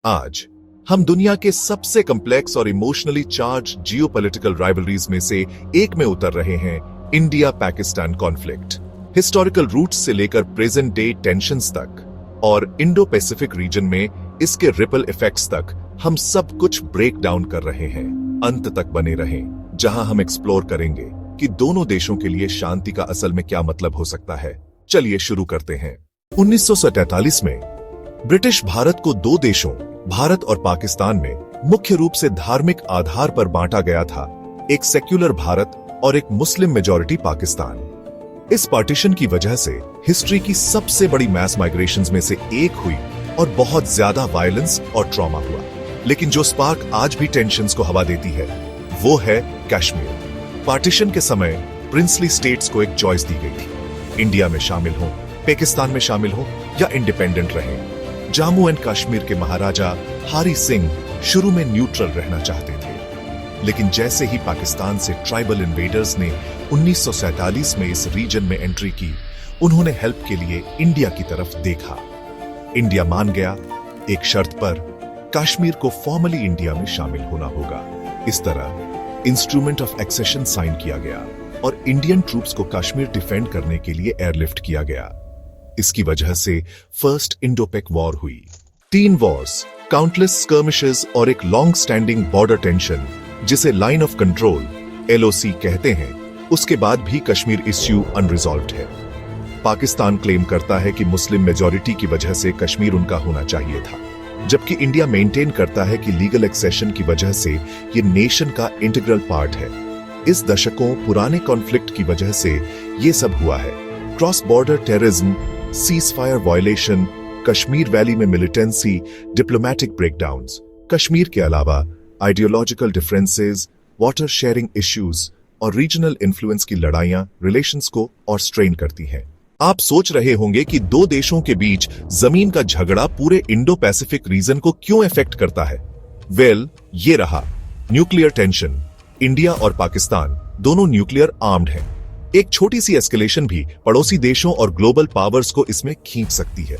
आज हम दुनिया के सबसे कॉम्प्लेक्स और इमोशनली चार्ज जियोपॉलिटिकल राइवलरीज में से एक में उतर रहे हैं, India Pakistan conflict. Historical roots से लेकर प्रेजेंट डे टेंशंस तक और इंडो पैसिफिक रीजन में इसके रिपल इफेक्ट्स तक हम सब कुछ ब्रेक डाउन कर रहे हैं। अंत तक बने रहें, जहां हम एक्सप्लोर करेंगे कि दोनों देशों के लिए शांति का असल में क्या मतलब हो सकता है। चलिए शुरू करते हैं। 1943 में ब्रिटिश भारत को दो देशों भारत और पाकिस्तान में मुख्य रूप से धार्मिक आधार पर बांटा गया था, एक सेक्युलर भारत और एक मुस्लिम मेजॉरिटी पाकिस्तान। इस पार्टीशन की वजह से हिस्ट्री की सबसे बड़ी मैस माइग्रेशंस में से एक हुई और बहुत ज्यादा वायलेंस और ट्रॉमा हुआ। लेकिन जो स्पार्क आज भी टेंशंस को हवा देती है वो है कश्मीर। पार्टीशन के समय प्रिंसली स्टेट्स को एक चॉइस दी गई थी, इंडिया में शामिल हो, पाकिस्तान में शामिल हो या इंडिपेंडेंट रहें। जम्मू एंड कश्मीर के महाराजा हरी सिंह शुरू में न्यूट्रल रहना चाहते थे, लेकिन जैसे ही पाकिस्तान से ट्राइबल इन्वेडर्स ने 1947 में इस रीजन में एंट्री की, उन्होंने हेल्प के लिए इंडिया की तरफ देखा। इंडिया मान गया, एक शर्त पर, कश्मीर को फॉर्मली इंडिया में शामिल होना होगा। इस तरह इंस्ट्रूमेंट ऑफ एक्सेशन साइन किया गया और इंडियन ट्रूप्स को कश्मीर डिफेंड करने के लिए एयरलिफ्ट किया गया। इसकी वजह से फर्स्ट इंडो-पैक वॉर हुई। 3 वॉर्स, काउंटलेस स्कर्मिशेस और एक लॉन्ग स्टैंडिंग बॉर्डर टेंशन, जिसे लाइन ऑफ कंट्रोल LOC कहते हैं, उसके बाद भी कश्मीर इश्यू अनरिजॉल्व्ड है। पाकिस्तान क्लेम करता है कि मुस्लिम मेजॉरिटी की वजह से कश्मीर उनका होना चाहिए था, जबकि इंडिया मेंटेन करता है कि लीगल एक्सेशन की वजह से ये नेशन का इंटीग्रल पार्ट है। इस दशकों पुराने कॉन्फ्लिक्ट की वजह से ये सब हुआ है। Cross border terrorism, cease fire violation, Kashmir valley में मिलिटेंसी, डिप्लोमेटिक ब्रेकडाउन्स। कश्मीर के अलावा ideological differences, water sharing issues और रीजनल इन्फ्लुएंस की लड़ाइयां रिलेशंस को और स्ट्रेन करती हैं। आप सोच रहे होंगे कि दो देशों के बीच जमीन का झगड़ा पूरे इंडो पैसिफिक रीजन को क्यों इफेक्ट करता है। वेल, ये रहा। Nuclear tension. इंडिया और पाकिस्तान दोनों न्यूक्लियर आर्म्ड हैं। एक छोटी सी एस्केलेशन भी पड़ोसी देशों और ग्लोबल पावर्स को इसमें खींच सकती है।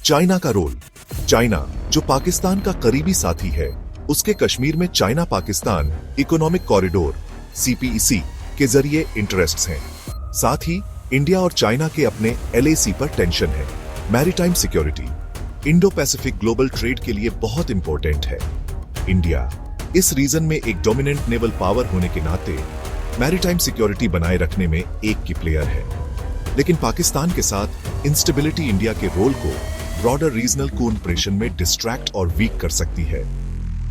चाइना का रोल। चाइना, जो पाकिस्तान का करीबी साथी है, उसके कश्मीर में China Pakistan economic corridor CPEC के जरिए इंटरेस्ट्स हैं। साथ ही इंडिया और चाइना के अपने LAC पर टेंशन है। Maritime security Indo Pacific global trade के लिए बहुत इंपॉर्टेंट है। इंडिया इस रीजन में एक डोमिनेंट नेवल पावर होने के नाते मैरीटाइम सिक्योरिटी बनाए रखने में एक की प्लेयर है। लेकिन पाकिस्तान के साथ इंस्टेबिलिटी इंडिया के रोल को ब्रॉडर रीजनल कोऑपरेशन में डिस्ट्रैक्ट और वीक कर सकती है।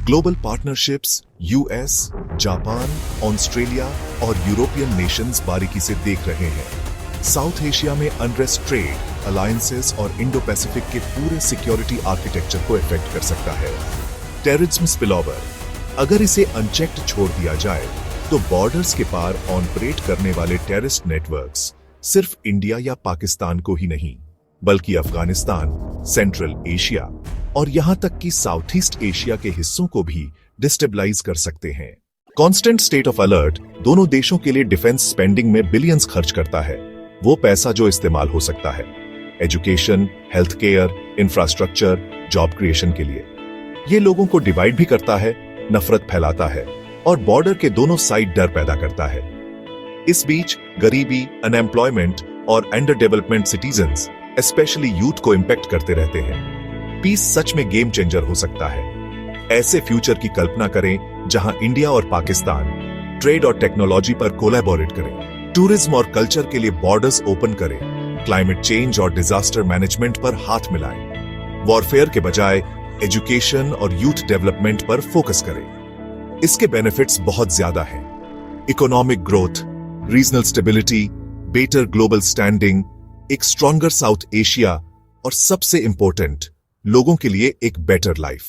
Global partnerships US, Japan, Australia और यूरोपियन नेशंस बारीकी से देख रहे हैं। साउथ एशिया में अनरेस्ट ट्रेड अलायंसेस और इंडो पैसिफिक के पूरे सिक्योरिटी आर्किटेक्चर को इफेक्ट कर सकता है। टेररिज्म स्पिलओवर, अगर इसे अनचेक्ड छोड़ दिया जाए तो बॉर्डर्स के पार ऑपरेट करने वाले टेररिस्ट नेटवर्क्स सिर्फ इंडिया या पाकिस्तान को ही नहीं, बल्कि अफगानिस्तान, सेंट्रल एशिया और यहां तक कि साउथ ईस्ट एशिया के हिस्सों को भी डिस्टेबलाइज कर सकते हैं। कांस्टेंट स्टेट ऑफ अलर्ट दोनों देशों के लिए डिफेंस स्पेंडिंग में बिलियंस खर्च करता है, वो पैसा जो इस्तेमाल हो सकता है education, health care, infrastructure, job creation के लिए। ये लोगों को डिवाइड भी करता है, नफरत फैलाता है और बॉर्डर के दोनों साइड डर पैदा करता है। इस बीच गरीबी, अनएम्प्लॉयमेंट और under development citizens, specially youth को इंपैक्ट करते रहते हैं। पीस सच में गेम चेंजर हो सकता है। ऐसे फ्यूचर की कल्पना करें जहां इंडिया और पाकिस्तान ट्रेड और टेक्नोलॉजी पर कोलैबोरेट करें, टूरिज्म और कल्चर के लिए बॉर्डर्स ओपन करें, क्लाइमेट चेंज और डिजास्टर मैनेजमेंट पर हाथ मिलाएं, वॉरफेयर के बजाय एजुकेशन और यूथ डेवलपमेंट पर फोकस करें। इसके बेनिफिट्स बहुत ज्यादा हैं। Economic growth, regional stability, better global standing, एक स्ट्रॉन्गर साउथ एशिया और सबसे इंपॉर्टेंट, लोगों के लिए एक बेटर लाइफ।